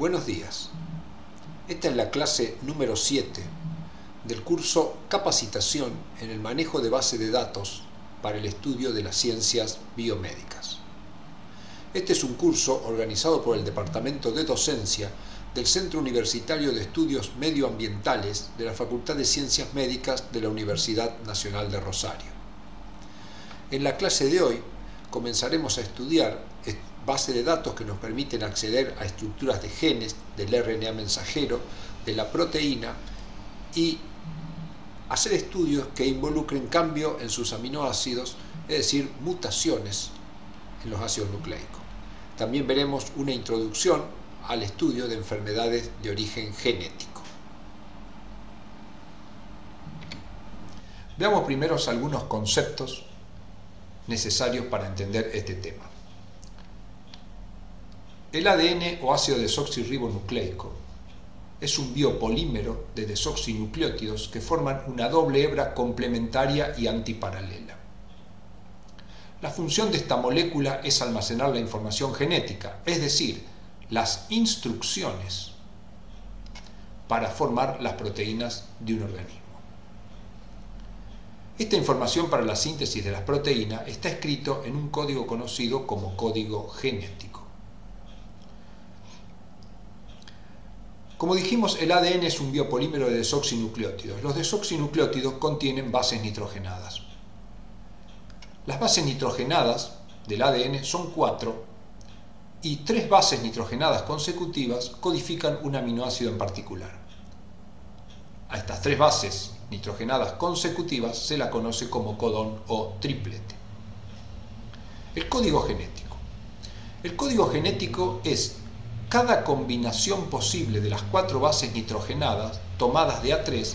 Buenos días. Esta es la clase número 7 del curso Capacitación en el manejo de base de datos para el estudio de las ciencias biomédicas. Este es un curso organizado por el Departamento de Docencia del Centro Universitario de Estudios Medioambientales de la Facultad de Ciencias Médicas de la Universidad Nacional de Rosario. En la clase de hoy comenzaremos a estudiar bases de datos que nos permiten acceder a estructuras de genes, del RNA mensajero, de la proteína y hacer estudios que involucren cambio en sus aminoácidos, es decir, mutaciones en los ácidos nucleicos. También veremos una introducción al estudio de enfermedades de origen genético. Veamos primero algunos conceptos necesarios para entender este tema. El ADN o ácido desoxirribonucleico es un biopolímero de desoxinucleótidos que forman una doble hebra complementaria y antiparalela. La función de esta molécula es almacenar la información genética, es decir, las instrucciones para formar las proteínas de un organismo. Esta información para la síntesis de las proteínas está escrito en un código conocido como código genético. Como dijimos, el ADN es un biopolímero de desoxinucleótidos. Los desoxinucleótidos contienen bases nitrogenadas. Las bases nitrogenadas del ADN son 4 y 3 bases nitrogenadas consecutivas codifican un aminoácido en particular. A estas 3 bases nitrogenadas consecutivas se la conoce como codón o triplete. El código genético. El código genético es cada combinación posible de las 4 bases nitrogenadas tomadas de A3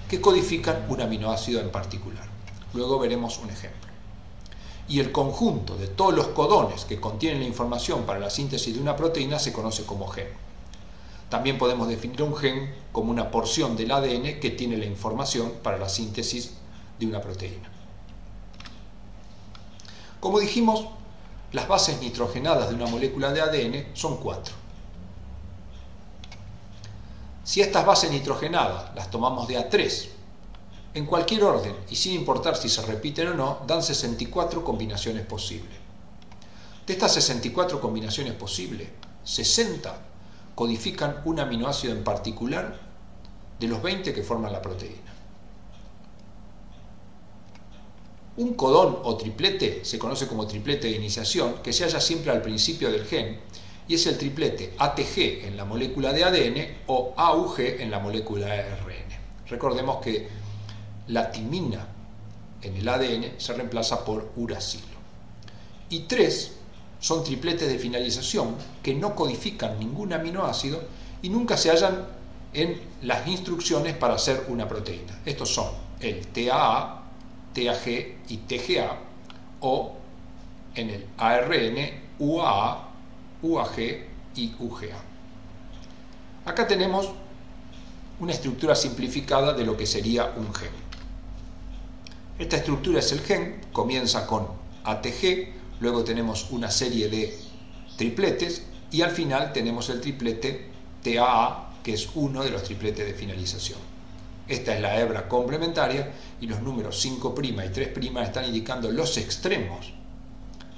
que codifican un aminoácido en particular. Luego veremos un ejemplo. Y el conjunto de todos los codones que contienen la información para la síntesis de una proteína se conoce como gen. También podemos definir un gen como una porción del ADN que tiene la información para la síntesis de una proteína. Como dijimos, las bases nitrogenadas de una molécula de ADN son 4. Si estas bases nitrogenadas las tomamos de A3, en cualquier orden y sin importar si se repiten o no, dan 64 combinaciones posibles. De estas 64 combinaciones posibles, 60 codifican un aminoácido en particular de los 20 que forman la proteína. Un codón o triplete se conoce como triplete de iniciación, que se halla siempre al principio del gen, y es el triplete ATG en la molécula de ADN o AUG en la molécula de ARN. Recordemos que la timina en el ADN se reemplaza por uracilo. Y 3 son tripletes de finalización que no codifican ningún aminoácido y nunca se hallan en las instrucciones para hacer una proteína. Estos son el TAA, TAG y TGA, o en el ARN, UAA, UAG y UGA. Acá tenemos una estructura simplificada de lo que sería un gen. Esta estructura es el gen, comienza con ATG, luego tenemos una serie de tripletes y al final tenemos el triplete TAA, que es uno de los tripletes de finalización. Esta es la hebra complementaria y los números 5' y 3' están indicando los extremos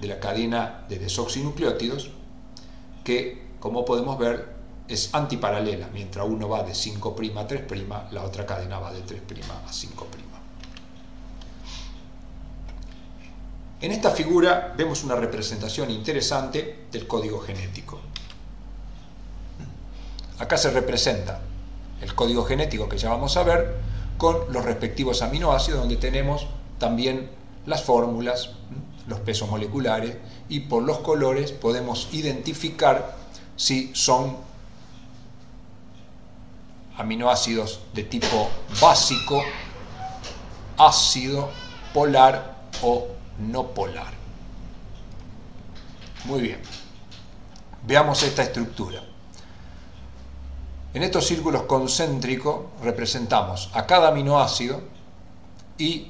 de la cadena de desoxinucleótidos que, como podemos ver, es antiparalela. Mientras uno va de 5' a 3', la otra cadena va de 3' a 5'. En esta figura vemos una representación interesante del código genético. Acá se representa el código genético que ya vamos a ver con los respectivos aminoácidos, donde tenemos también las fórmulas, los pesos moleculares, y por los colores podemos identificar si son aminoácidos de tipo básico, ácido, polar o no polar. Muy bien. Veamos esta estructura. En estos círculos concéntricos representamos a cada aminoácido y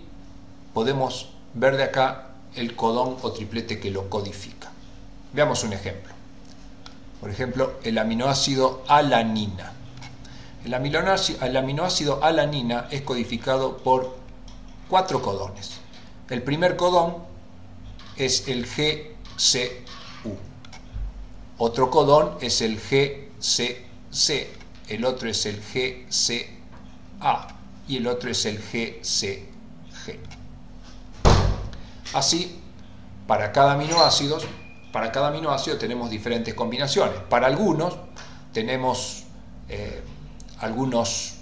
podemos ver de acá el codón o triplete que lo codifica. Veamos un ejemplo. Por ejemplo, el aminoácido alanina. El aminoácido alanina es codificado por 4 codones. El primer codón es el GCU. Otro codón es el GCC. El otro es el GCA. Y el otro es el GCG. Así, para cada aminoácido tenemos diferentes combinaciones. Para algunos tenemos algunos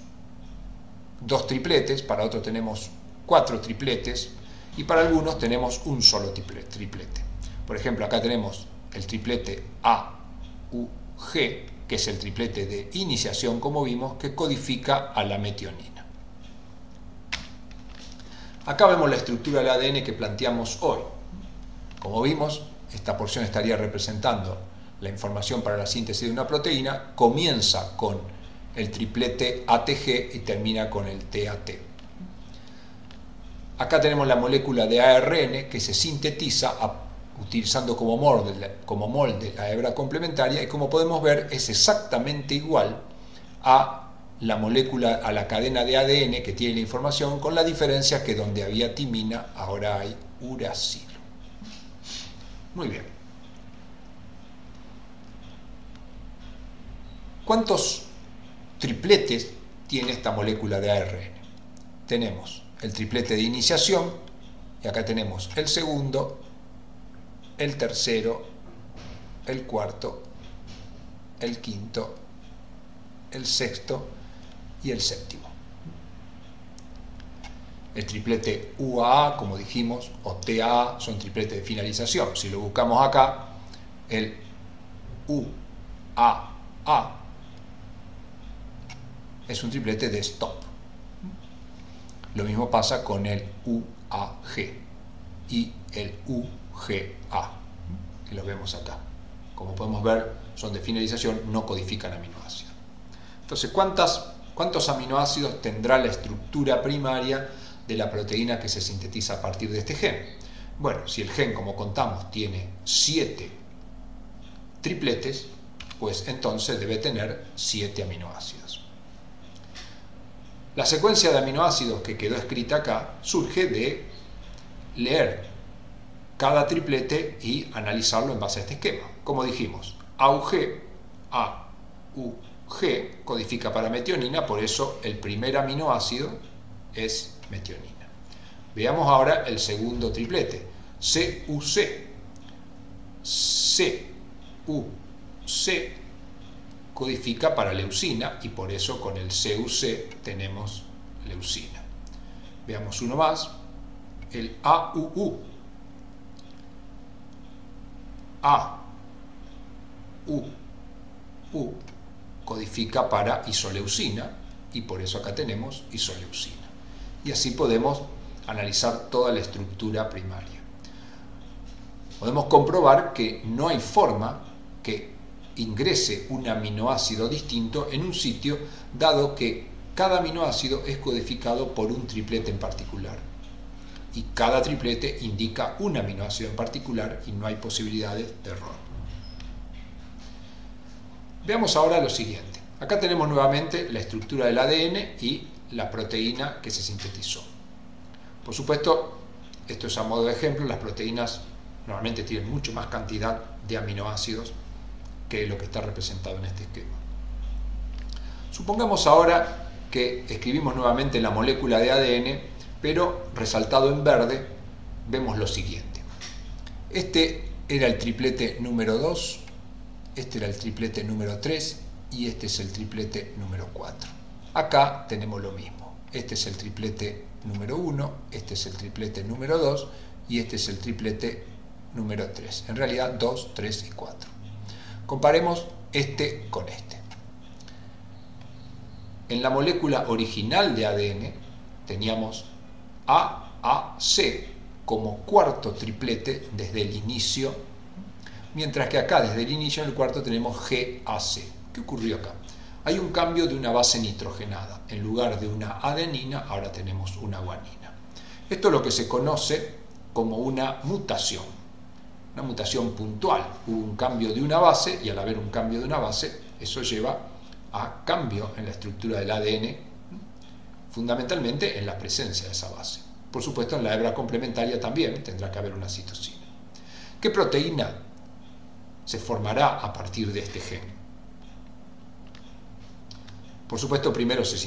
2 tripletes, para otros tenemos 4 tripletes y para algunos tenemos un solo triplete. Por ejemplo, acá tenemos el triplete AUG, que es el triplete de iniciación, como vimos, que codifica a la metionina. Acá vemos la estructura del ADN que planteamos hoy. Como vimos, esta porción estaría representando la información para la síntesis de una proteína, comienza con el triplete ATG y termina con el TAT. Acá tenemos la molécula de ARN que se sintetiza utilizando como molde la hebra complementaria y, como podemos ver, es exactamente igual a la molécula, a la cadena de ADN que tiene la información, con la diferencia que donde había timina ahora hay uracilo. Muy bien. ¿Cuántos tripletes tiene esta molécula de ARN? Tenemos el triplete de iniciación, y acá tenemos el segundo, el tercero, el cuarto, el quinto, el sexto y el séptimo. El triplete UAA, como dijimos, o TAA, son tripletes de finalización. Si lo buscamos acá, el UAA es un triplete de stop. Lo mismo pasa con el UAG y el UGA, que lo vemos acá. Como podemos ver, son de finalización, no codifican aminoácidos. Entonces, ¿cuántos aminoácidos tendrá la estructura primaria de la proteína que se sintetiza a partir de este gen? Bueno, si el gen, como contamos, tiene 7 tripletes, pues entonces debe tener 7 aminoácidos. La secuencia de aminoácidos que quedó escrita acá surge de leer cada triplete y analizarlo en base a este esquema. Como dijimos, AUG codifica para metionina, por eso el primer aminoácido es metionina. Veamos ahora el segundo triplete, CUC. CUC codifica para leucina y por eso con el CUC tenemos leucina. Veamos uno más, el AUU. AUU codifica para isoleucina y por eso acá tenemos isoleucina. Y así podemos analizar toda la estructura primaria. Podemos comprobar que no hay forma que ingrese un aminoácido distinto en un sitio, dado que cada aminoácido es codificado por un triplete en particular. Y cada triplete indica un aminoácido en particular y no hay posibilidades de error. Veamos ahora lo siguiente. Acá tenemos nuevamente la estructura del ADN y la proteína que se sintetizó. Por supuesto, esto es a modo de ejemplo, las proteínas normalmente tienen mucho más cantidad de aminoácidos que lo que está representado en este esquema. Supongamos ahora que escribimos nuevamente la molécula de ADN, pero resaltado en verde vemos lo siguiente. Este era el triplete número 2, este era el triplete número 3 y este es el triplete número 4. Acá tenemos lo mismo. Este es el triplete número 1, este es el triplete número 2 y este es el triplete número 3. En realidad 2, 3 y 4. Comparemos este con este. En la molécula original de ADN teníamos AAC como cuarto triplete desde el inicio, mientras que acá desde el inicio en el cuarto tenemos GAC. ¿Qué ocurrió acá? Hay un cambio de una base nitrogenada. En lugar de una adenina, ahora tenemos una guanina. Esto es lo que se conoce como una mutación. una mutación puntual. Hubo un cambio de una base y al haber un cambio de una base, eso lleva a cambio en la estructura del ADN, fundamentalmente en la presencia de esa base. Por supuesto, en la hebra complementaria también tendrá que haber una citosina. ¿Qué proteína se formará a partir de este gen? Por supuesto, primero se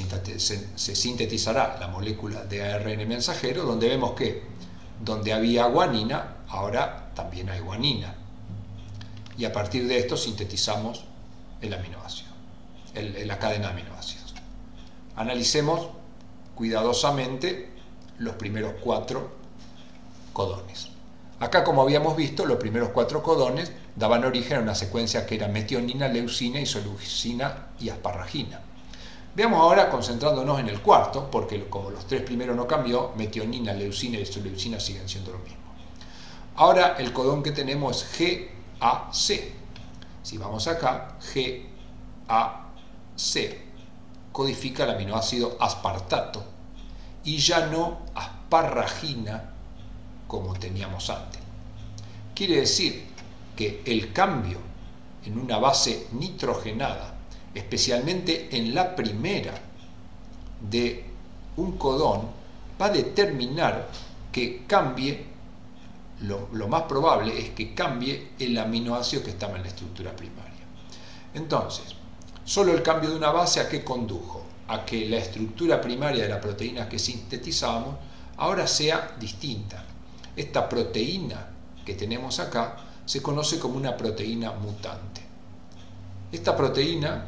sintetizará la molécula de ARN mensajero, donde vemos que donde había guanina, ahora también hay guanina. Y a partir de esto sintetizamos el aminoácido, la cadena de aminoácidos. Analicemos cuidadosamente los primeros 4 codones. Acá, como habíamos visto, los primeros 4 codones daban origen a una secuencia que era metionina, leucina, isoleucina y asparragina. Veamos ahora, concentrándonos en el cuarto, porque como los 3 primeros no cambió, metionina, leucina y isoleucina siguen siendo lo mismo. Ahora el codón que tenemos es GAC. Si vamos acá, GAC codifica el aminoácido aspartato y ya no asparragina como teníamos antes. Quiere decir que el cambio en una base nitrogenada, especialmente en la primera de un codón, va a determinar que cambie, lo más probable es que cambie el aminoácido que estaba en la estructura primaria. Entonces, solo el cambio de una base, ¿a qué condujo? A que la estructura primaria de la proteína que sintetizábamos ahora sea distinta. Esta proteína que tenemos acá se conoce como una proteína mutante. Esta proteína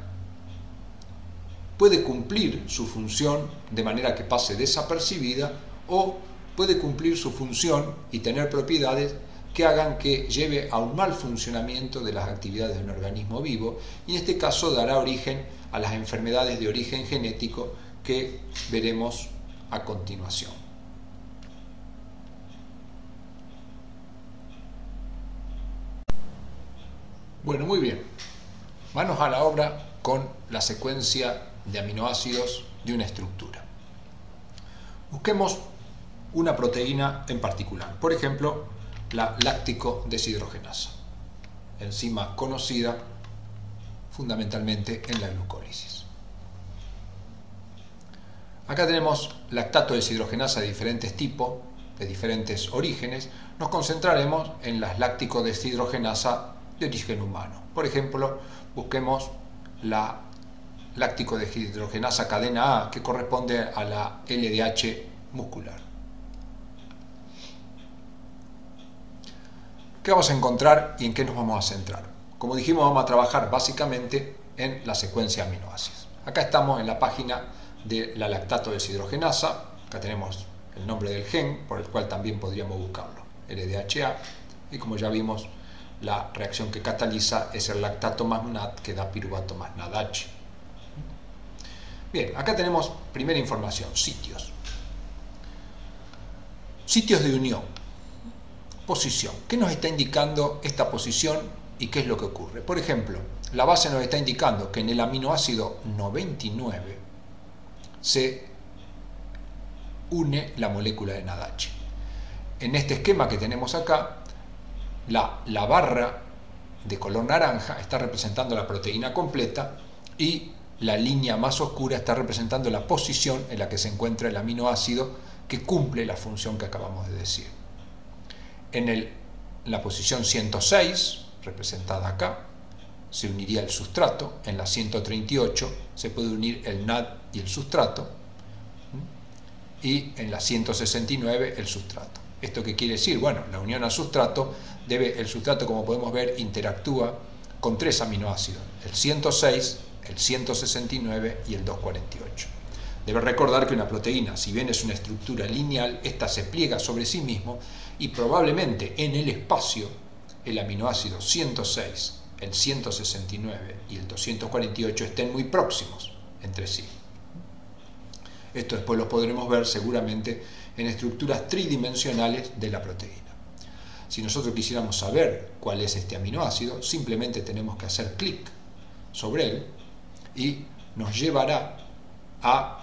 puede cumplir su función de manera que pase desapercibida o puede cumplir su función y tener propiedades que hagan que lleve a un mal funcionamiento de las actividades de un organismo vivo, y en este caso dará origen a las enfermedades de origen genético que veremos a continuación. Bueno, muy bien. Manos a la obra con la secuencia de aminoácidos de una estructura. Busquemos una proteína en particular, por ejemplo, la láctico deshidrogenasa, enzima conocida fundamentalmente en la glucólisis. Acá tenemos lactato deshidrogenasa de diferentes tipos, de diferentes orígenes. Nos concentraremos en las láctico deshidrogenasa de origen humano. Por ejemplo, busquemos la láctico deshidrogenasa cadena A, que corresponde a la LDH muscular. ¿Qué vamos a encontrar y en qué nos vamos a centrar? Como dijimos, vamos a trabajar básicamente en la secuencia de aminoácidos. Acá estamos en la página de la lactato deshidrogenasa. Acá tenemos el nombre del gen, por el cual también podríamos buscarlo, LDHA, y como ya vimos, la reacción que cataliza es el lactato más NAD que da piruvato más NADH. Bien, acá tenemos primera información, sitios. Sitios de unión. Posición. ¿Qué nos está indicando esta posición y qué es lo que ocurre? Por ejemplo, la base nos está indicando que en el aminoácido 99 se une la molécula de NADH. En este esquema que tenemos acá, la barra de color naranja está representando la proteína completa y la línea más oscura está representando la posición en la que se encuentra el aminoácido que cumple la función que acabamos de decir. En la posición 106, representada acá, se uniría el sustrato. En la 138 se puede unir el NAD y el sustrato. Y en la 169 el sustrato. ¿Esto qué quiere decir? Bueno, la unión al sustrato el sustrato, como podemos ver, interactúa con 3 aminoácidos, el 106, el 169 y el 248. Debe recordar que una proteína, si bien es una estructura lineal, esta se pliega sobre sí mismo y probablemente en el espacio el aminoácido 106, el 169 y el 248 estén muy próximos entre sí. Esto después lo podremos ver seguramente en estructuras tridimensionales de la proteína. Si nosotros quisiéramos saber cuál es este aminoácido, simplemente tenemos que hacer clic sobre él y nos llevará a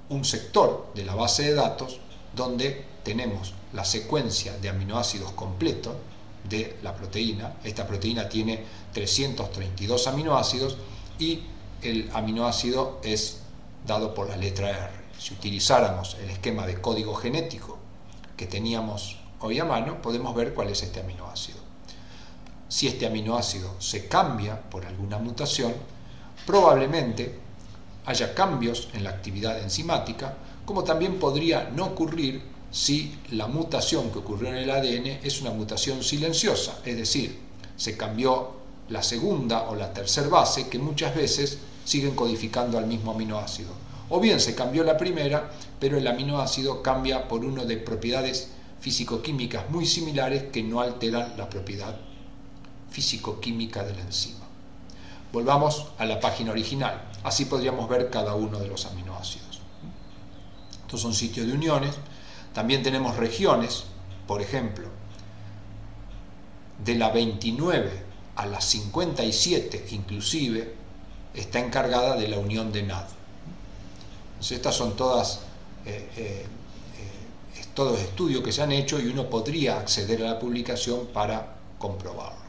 un sector de la base de datos donde tenemos la secuencia de aminoácidos completo de la proteína. Esta proteína tiene 332 aminoácidos y el aminoácido es dado por la letra R. Si utilizáramos el esquema de código genético que teníamos hoy a mano, podemos ver cuál es este aminoácido. Si este aminoácido se cambia por alguna mutación, probablemente haya cambios en la actividad enzimática, como también podría no ocurrir si la mutación que ocurrió en el ADN es una mutación silenciosa, es decir, se cambió la segunda o la tercera base que muchas veces siguen codificando al mismo aminoácido. O bien se cambió la primera, pero el aminoácido cambia por uno de propiedades físico-químicas muy similares que no alteran la propiedad físico-química de la enzima. Volvamos a la página original, así podríamos ver cada uno de los aminoácidos. Estos son sitios de uniones. También tenemos regiones, por ejemplo, de la 29 a la 57 inclusive, está encargada de la unión de NAD. Entonces, estas son todos estudios que se han hecho y uno podría acceder a la publicación para comprobarlo.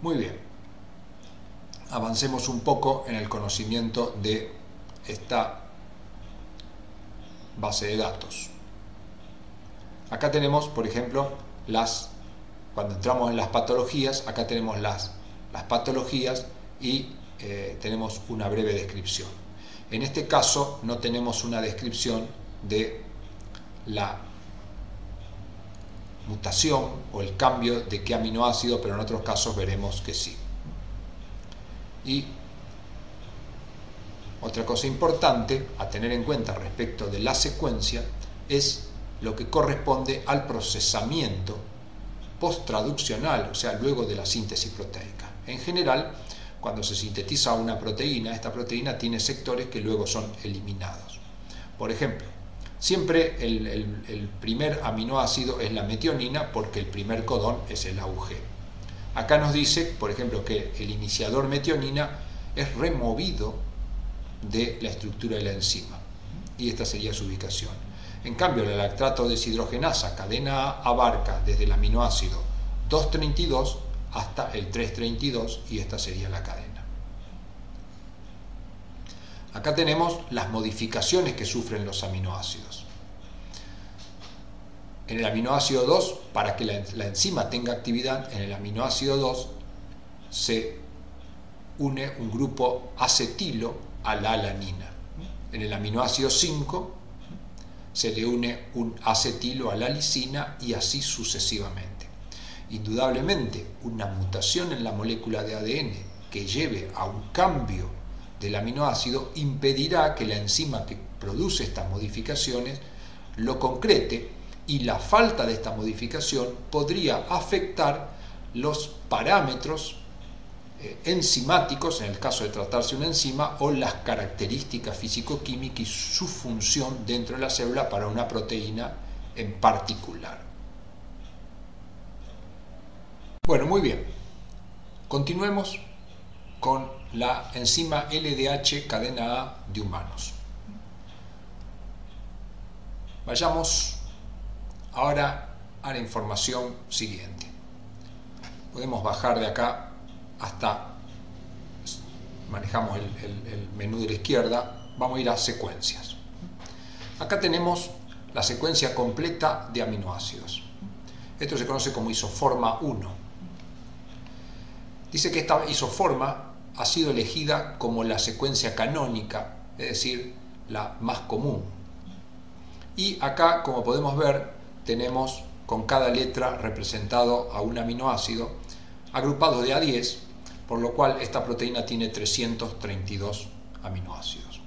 Muy bien, avancemos un poco en el conocimiento de esta base de datos. Acá tenemos, por ejemplo, cuando entramos en las patologías, acá tenemos las patologías y tenemos una breve descripción. En este caso no tenemos una descripción de la mutación o el cambio de qué aminoácido, pero en otros casos veremos que sí. Y otra cosa importante a tener en cuenta respecto de la secuencia es lo que corresponde al procesamiento posttraduccional, o sea, luego de la síntesis proteica. En general, cuando se sintetiza una proteína, esta proteína tiene sectores que luego son eliminados. Por ejemplo, siempre el primer aminoácido es la metionina porque el primer codón es el AUG. Acá nos dice, por ejemplo, que el iniciador metionina es removido de la estructura de la enzima y esta sería su ubicación. En cambio, la lactato deshidrogenasa cadena A abarca desde el aminoácido 232 hasta el 332 y esta sería la cadena. Acá tenemos las modificaciones que sufren los aminoácidos. En el aminoácido 2, para que la enzima tenga actividad, en el aminoácido 2 se une un grupo acetilo a la alanina. En el aminoácido 5 se le une un acetilo a la lisina y así sucesivamente. Indudablemente, una mutación en la molécula de ADN que lleve a un cambio del aminoácido impedirá que la enzima que produce estas modificaciones lo concrete y la falta de esta modificación podría afectar los parámetros enzimáticos, en el caso de tratarse una enzima, o las características físico-químicas y su función dentro de la célula para una proteína en particular. Bueno, muy bien. Continuemos con la enzima LDH cadena A de humanos. Vayamos ahora a la información siguiente. Podemos bajar de acá hasta, manejamos el menú de la izquierda, vamos a ir a secuencias. Acá tenemos la secuencia completa de aminoácidos. Esto se conoce como isoforma 1. Dice que esta isoforma ha sido elegida como la secuencia canónica, es decir, la más común. Y acá, como podemos ver, tenemos con cada letra representado a un aminoácido agrupado de A10, por lo cual esta proteína tiene 332 aminoácidos.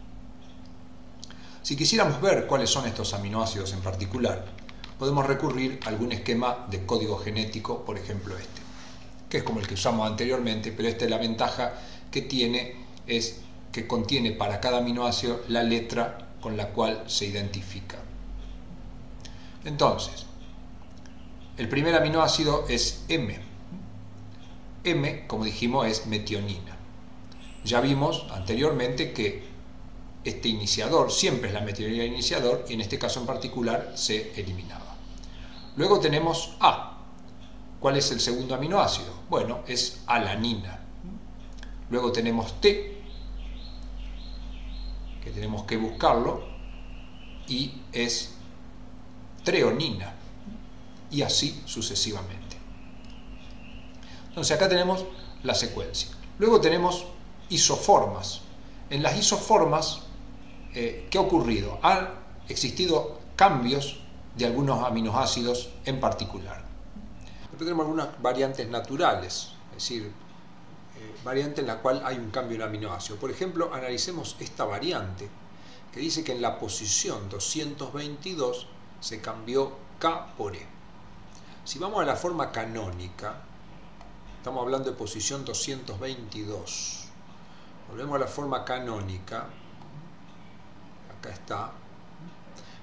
Si quisiéramos ver cuáles son estos aminoácidos en particular, podemos recurrir a algún esquema de código genético, por ejemplo este, que es como el que usamos anteriormente, pero esta es la ventaja que tiene, es que contiene para cada aminoácido la letra con la cual se identifica. Entonces, el primer aminoácido es M. M, como dijimos, es metionina. Ya vimos anteriormente que este iniciador siempre es la metionina iniciador y en este caso en particular se eliminaba. Luego tenemos A. ¿Cuál es el segundo aminoácido? Bueno, es alanina. Luego tenemos T, que tenemos que buscarlo, y es treonina, y así sucesivamente. Entonces acá tenemos la secuencia. Luego tenemos isoformas. En las isoformas, ¿qué ha ocurrido? Han existido cambios de algunos aminoácidos en particular. Después tenemos algunas variantes naturales, es decir, variante en la cual hay un cambio en aminoácido. Por ejemplo, analicemos esta variante que dice que en la posición 222 se cambió K por E. Si vamos a la forma canónica, estamos hablando de posición 222. Volvemos a la forma canónica. Acá está.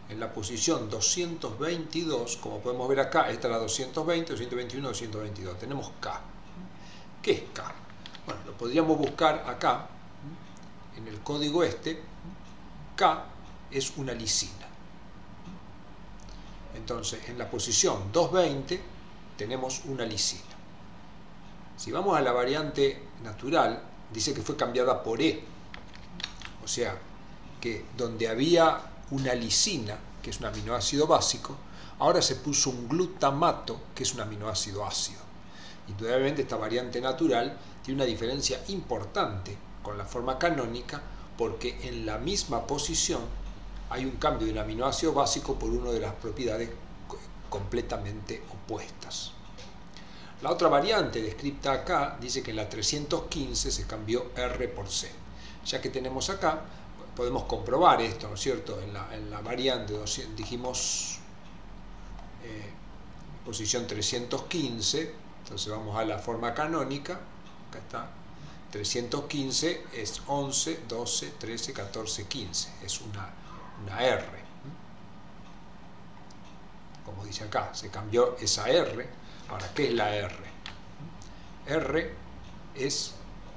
En la posición 222, como podemos ver acá, esta es la 220, 221, 222. Tenemos K. ¿Qué es K? Bueno, lo podríamos buscar acá, en el código este. K es una lisina. Entonces, en la posición 220 tenemos una lisina. Si vamos a la variante natural, dice que fue cambiada por E. O sea, que donde había una lisina, que es un aminoácido básico, ahora se puso un glutamato, que es un aminoácido ácido. Indudablemente esta variante natural tiene una diferencia importante con la forma canónica, porque en la misma posición hay un cambio de un aminoácido básico por una de las propiedades completamente opuestas. La otra variante descrita acá dice que en la 315 se cambió R por C. Ya que tenemos acá, podemos comprobar esto, ¿no es cierto? En la variante dijimos posición 315, entonces vamos a la forma canónica, acá está, 315 es 11, 12, 13, 14, 15, es una R. Como dice acá, se cambió esa R. Ahora, ¿qué es la R? R es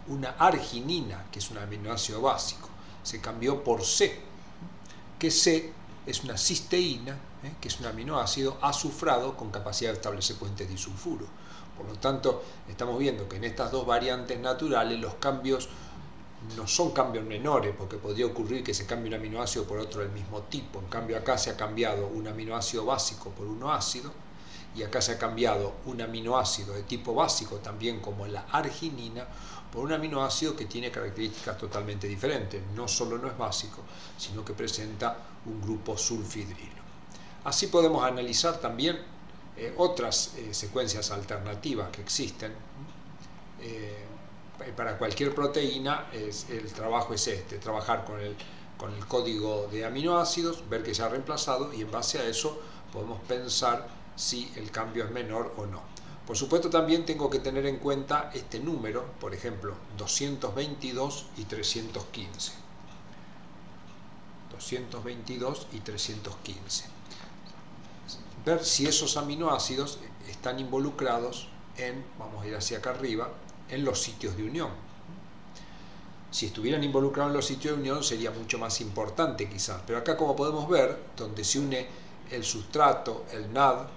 una arginina, que es un aminoácido básico. Se cambió por C, que C es una cisteína, que es un aminoácido azufrado con capacidad de establecer puentes disulfuro. Por lo tanto, estamos viendo que en estas dos variantes naturales los cambios no son cambios menores, porque podría ocurrir que se cambie un aminoácido por otro del mismo tipo. En cambio, acá se ha cambiado un aminoácido básico por uno ácido, y acá se ha cambiado un aminoácido de tipo básico, también como la arginina, por un aminoácido que tiene características totalmente diferentes. No solo no es básico, sino que presenta un grupo sulfidrilo. Así podemos analizar también otras secuencias alternativas que existen. Para cualquier proteína el trabajo es trabajar con el código de aminoácidos, ver que se ha reemplazado, y en base a eso podemos pensar si el cambio es menor o no. Por supuesto, también tengo que tener en cuenta este número, por ejemplo, 222 y 315. 222 y 315. Ver si esos aminoácidos están involucrados vamos a ir hacia acá arriba, en los sitios de unión. Si estuvieran involucrados en los sitios de unión sería mucho más importante quizás, pero acá, como podemos ver, donde se une el sustrato, el NAD,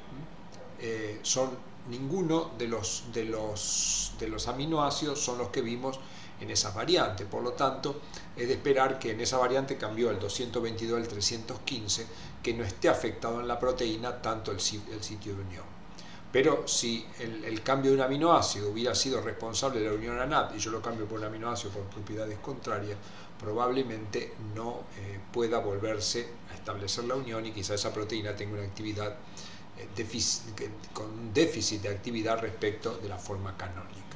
ninguno de los aminoácidos son los que vimos en esa variante. Por lo tanto, es de esperar que en esa variante cambió el 222 al 315, que no esté afectado en la proteína tanto el sitio de unión. Pero si el cambio de un aminoácido hubiera sido responsable de la unión a NAD, y yo lo cambio por un aminoácido por propiedades contrarias, probablemente no pueda volverse a establecer la unión, y quizá esa proteína tenga una actividad con un déficit de actividad respecto de la forma canónica.